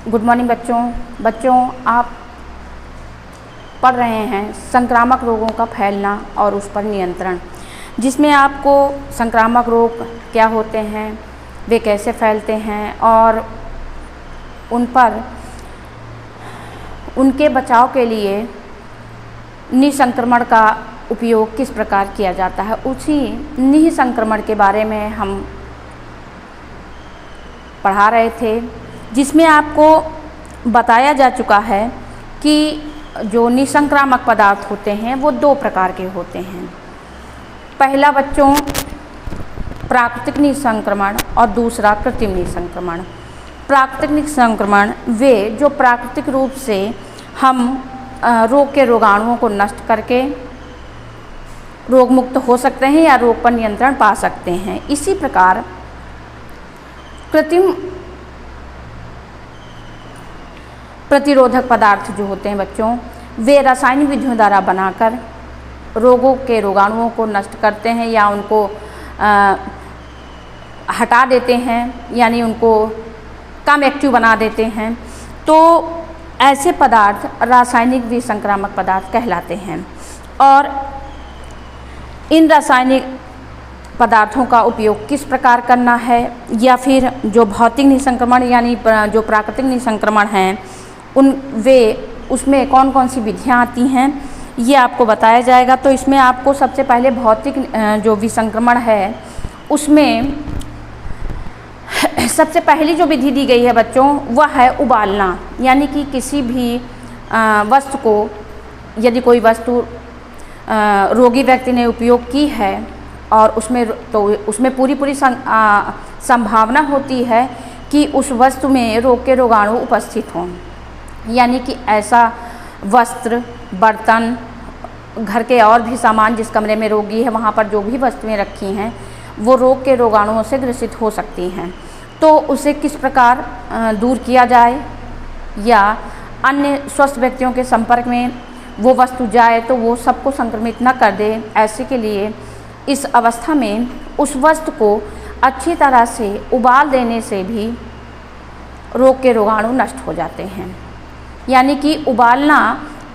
Good morning बच्चों आप पढ़ रहे हैं संक्रामक रोगों का फैलना और उस पर नियंत्रण, जिसमें आपको संक्रामक रोग क्या होते हैं, वे कैसे फैलते हैं और उन पर उनके बचाव के लिए निसंक्रमण का उपयोग किस प्रकार किया जाता है, उसी निसंक्रमण के बारे में हम पढ़ा रहे थे, जिसमें आपको बताया जा चुका है कि जो निसंक्रामक पदार्थ होते हैं वो दो प्रकार के होते हैं। पहला बच्चों प्राकृतिक निसंक्रमण और दूसरा कृत्रिम निसंक्रमण। प्राकृतिक निसंक्रमण वे जो प्राकृतिक रूप से हम रोग के रोगाणुओं को नष्ट करके रोग मुक्त हो सकते हैं या रोग पर नियंत्रण पा सकते हैं। इसी प्रकार कृत्रिम प्रतिरोधक पदार्थ जो होते हैं बच्चों, वे रासायनिक विधियों द्वारा बनाकर रोगों के रोगाणुओं को नष्ट करते हैं या उनको हटा देते हैं, यानी उनको कम एक्टिव बना देते हैं। तो ऐसे पदार्थ रासायनिक विसंक्रामक पदार्थ कहलाते हैं। और इन रासायनिक पदार्थों का उपयोग किस प्रकार करना है, या फिर जो भौतिक निसंक्रमण यानी जो प्राकृतिक निसंक्रमण हैं उसमें कौन कौन सी विधियाँ आती हैं, ये आपको बताया जाएगा। तो इसमें आपको सबसे पहले भौतिक जो विसंक्रमण है उसमें सबसे पहली जो विधि दी गई है बच्चों वह है उबालना, यानी कि किसी भी वस्तु को, यदि कोई वस्तु रोगी व्यक्ति ने उपयोग की है और उसमें पूरी संभावना होती है कि उस वस्तु में रोग के रोगाणु उपस्थित हों, यानी कि ऐसा वस्त्र, बर्तन, घर के और भी सामान जिस कमरे में रोगी है वहाँ पर जो भी वस्तुएं रखी हैं वो रोग के रोगाणुओं से ग्रसित हो सकती हैं। तो उसे किस प्रकार दूर किया जाए, या अन्य स्वस्थ व्यक्तियों के संपर्क में वो वस्तु जाए तो वो सबको संक्रमित न कर दे, ऐसे के लिए इस अवस्था में उस वस्तु को अच्छी तरह से उबाल देने से भी रोग के रोगाणु नष्ट हो जाते हैं। यानी कि उबालना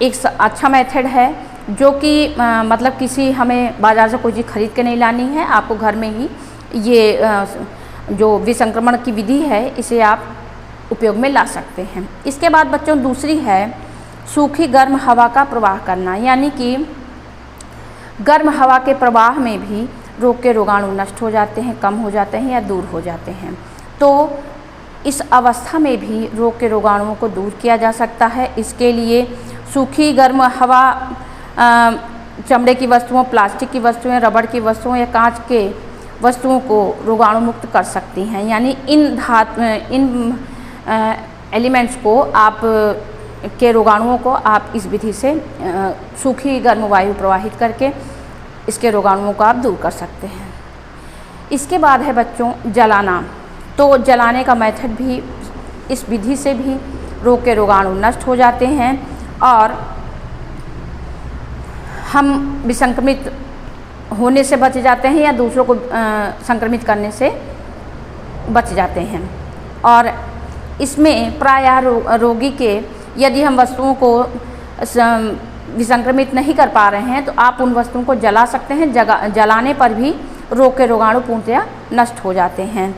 एक अच्छा मेथड है, जो कि मतलब किसी हमें बाज़ार से कोई चीज़ खरीद के नहीं लानी है, आपको घर में ही ये जो विसंक्रमण की विधि है इसे आप उपयोग में ला सकते हैं। इसके बाद बच्चों दूसरी है सूखी गर्म हवा का प्रवाह करना, यानी कि गर्म हवा के प्रवाह में भी रोग के रोगाणु नष्ट हो जाते हैं, कम हो जाते हैं या दूर हो जाते हैं। तो इस अवस्था में भी रोग के रोगाणुओं को दूर किया जा सकता है। इसके लिए सूखी गर्म हवा चमड़े की वस्तुओं, प्लास्टिक की वस्तुएं, रबड़ की वस्तुओं या कांच के वस्तुओं को रोगाणु मुक्त कर सकती हैं। यानी इन एलिमेंट्स को आप के रोगाणुओं को आप इस विधि से सूखी गर्म वायु प्रवाहित करके इसके रोगाणुओं को आप दूर कर सकते हैं। इसके बाद है बच्चों जलाना। तो जलाने का मेथड भी इस विधि से भी रोग के रोगाणु नष्ट हो जाते हैं और हम विसंक्रमित होने से बच जाते हैं या दूसरों को संक्रमित करने से बच जाते हैं। और इसमें प्रायः रोगी के यदि हम वस्तुओं को विसंक्रमित नहीं कर पा रहे हैं तो आप उन वस्तुओं को जला सकते हैं। जलाने पर भी रोग के रोगाणु पूर्णतया नष्ट हो जाते हैं।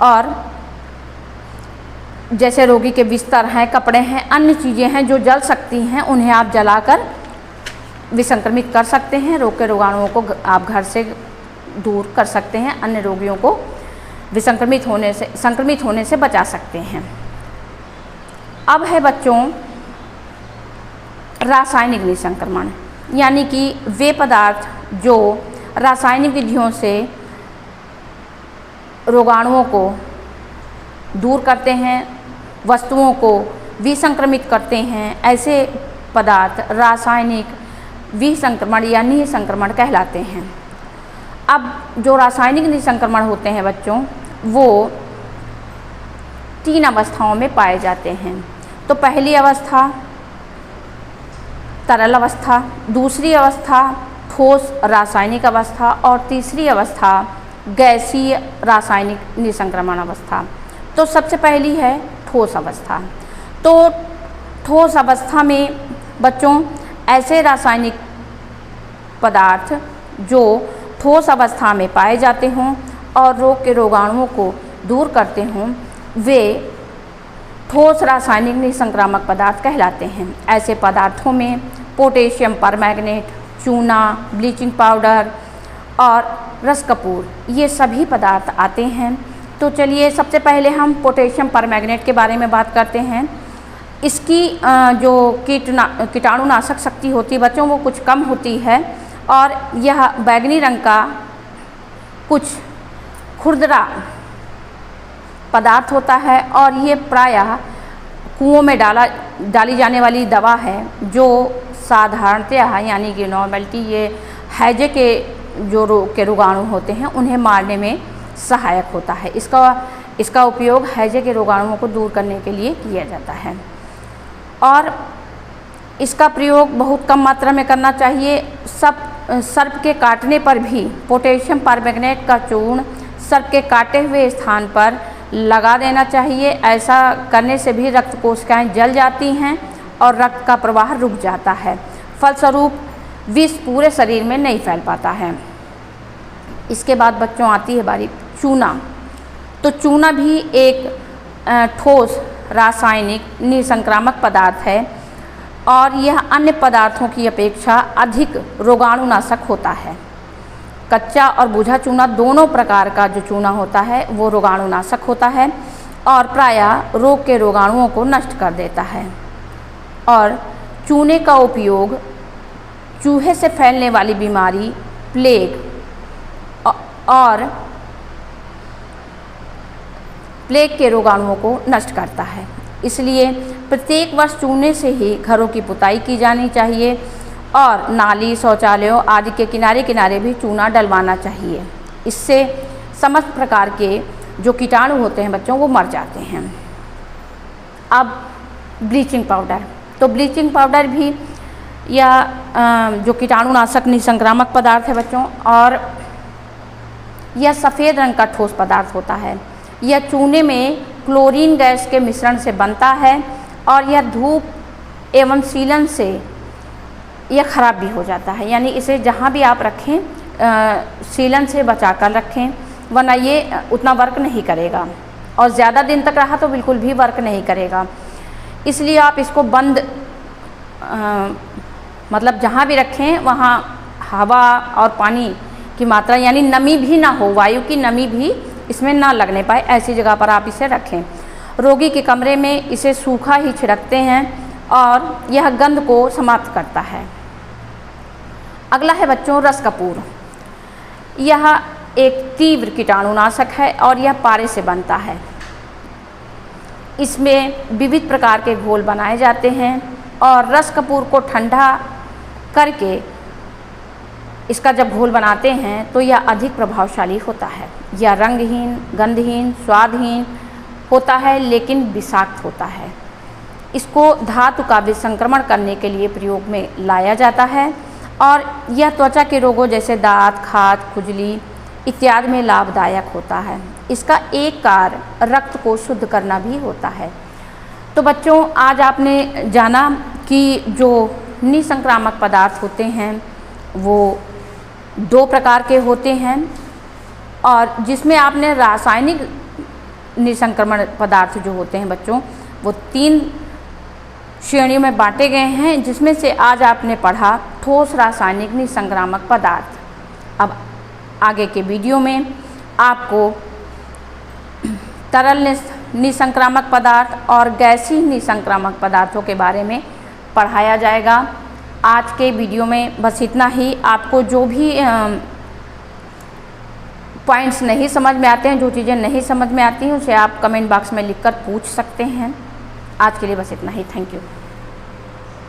और जैसे रोगी के बिस्तर हैं, कपड़े हैं, अन्य चीज़ें हैं जो जल सकती हैं, उन्हें आप जलाकर विसंक्रमित कर सकते हैं। रोग के रोगाणुओं को आप घर से दूर कर सकते हैं, अन्य रोगियों को संक्रमित होने से बचा सकते हैं। अब है बच्चों रासायनिक निसंक्रमण, यानी कि वे पदार्थ जो रासायनिक विधियों से रोगाणुओं को दूर करते हैं, वस्तुओं को विसंक्रमित करते हैं, ऐसे पदार्थ रासायनिक विसंक्रमण या निसंक्रमण कहलाते हैं। अब जो रासायनिक निसंक्रमण होते हैं बच्चों वो 3 अवस्थाओं में पाए जाते हैं। तो पहली अवस्था तरल अवस्था, दूसरी अवस्था ठोस रासायनिक अवस्था और तीसरी अवस्था गैसीय रासायनिक निसंक्रमण अवस्था। तो सबसे पहली है ठोस अवस्था। तो ठोस अवस्था में बच्चों ऐसे रासायनिक पदार्थ जो ठोस अवस्था में पाए जाते हों और रोग के रोगाणुओं को दूर करते हों, वे ठोस रासायनिक निसंक्रामक पदार्थ कहलाते हैं। ऐसे पदार्थों में पोटेशियम परमैंगनेट, चूना, ब्लीचिंग पाउडर और रस कपूर, ये सभी पदार्थ आते हैं। तो चलिए सबसे पहले हम पोटेशियम परमैंगनेट के बारे में बात करते हैं। इसकी जो कीटाणुनाशक शक्ति होती है बच्चों, वो कुछ कम होती है और यह बैंगनी रंग का कुछ खुरदरा पदार्थ होता है और ये प्रायः कुओं में डाली जाने वाली दवा है जो साधारणतः यानी कि नॉर्मलिटी ये हैजे के जो रोग के रोगाणु होते हैं उन्हें मारने में सहायक होता है। इसका उपयोग हैजे के रोगाणुओं को दूर करने के लिए किया जाता है और इसका प्रयोग बहुत कम मात्रा में करना चाहिए। सर्प के काटने पर भी पोटेशियम परमैंगनेट का चूर्ण सर्प के काटे हुए स्थान पर लगा देना चाहिए। ऐसा करने से भी रक्त कोशिकाएं जल जाती हैं और रक्त का प्रवाह रुक जाता है। फलस्वरूप विष पूरे शरीर में नहीं फैल पाता है। इसके बाद बच्चों आती है बारी चूना। तो चूना भी एक ठोस रासायनिक निसंक्रामक पदार्थ है और यह अन्य पदार्थों की अपेक्षा अधिक रोगाणुनाशक होता है। कच्चा और बुझा चूना दोनों प्रकार का जो चूना होता है वो रोगाणुनाशक होता है और प्रायः रोग के रोगाणुओं को नष्ट कर देता है। और चूने का उपयोग चूहे से फैलने वाली बीमारी, प्लेग के रोगाणुओं को नष्ट करता है। इसलिए प्रत्येक वर्ष चूने से ही घरों की पुताई की जानी चाहिए और नाली, शौचालयों आदि के किनारे किनारे भी चूना डलवाना चाहिए। इससे समस्त प्रकार के जो कीटाणु होते हैं बच्चों वो मर जाते हैं। अब ब्लीचिंग पाउडर। तो ब्लीचिंग पाउडर भी यह जो कीटाणुनाशक निसंक्रामक पदार्थ है बच्चों और यह सफ़ेद रंग का ठोस पदार्थ होता है। यह चूने में क्लोरीन गैस के मिश्रण से बनता है और यह धूप एवं सीलन से यह खराब भी हो जाता है। यानी इसे जहाँ भी आप रखें सीलन से बचा कर रखें, वरना ये उतना वर्क नहीं करेगा और ज़्यादा दिन तक रहा तो बिल्कुल भी वर्क नहीं करेगा। इसलिए आप इसको बंद मतलब जहाँ भी रखें वहाँ हवा और पानी की मात्रा यानी नमी भी ना हो, वायु की नमी भी इसमें ना लगने पाए, ऐसी जगह पर आप इसे रखें। रोगी के कमरे में इसे सूखा ही छिड़कते हैं और यह गंध को समाप्त करता है। अगला है बच्चों रस कपूर। यह एक तीव्र कीटाणुनाशक है और यह पारे से बनता है। इसमें विविध प्रकार के घोल बनाए जाते हैं और रस कपूर को ठंडा करके इसका जब घोल बनाते हैं तो यह अधिक प्रभावशाली होता है। यह रंगहीन, गंधहीन, स्वादहीन होता है लेकिन विषाक्त होता है। इसको धातु का विसंक्रमण करने के लिए प्रयोग में लाया जाता है और यह त्वचा के रोगों जैसे दांत, खाज, खुजली इत्यादि में लाभदायक होता है। इसका एक कार्य रक्त को शुद्ध करना भी होता है। तो बच्चों आज आपने जाना कि जो निसंक्रामक पदार्थ होते हैं वो 2 प्रकार के होते हैं और जिसमें आपने रासायनिक निसंक्रमण पदार्थ जो होते हैं बच्चों वो 3 श्रेणियों में बांटे गए हैं, जिसमें से आज आपने पढ़ा ठोस रासायनिक निसंक्रामक पदार्थ। अब आगे के वीडियो में आपको तरल निसंक्रामक पदार्थ और गैसीय निसंक्रामक पदार्थों के बारे में पढ़ाया जाएगा। आज के वीडियो में बस इतना ही। आपको जो भी पॉइंट्स नहीं समझ में आते हैं, जो चीज़ें नहीं समझ में आती हैं, उसे आप कमेंट बॉक्स में लिखकर पूछ सकते हैं। आज के लिए बस इतना ही। Thank you.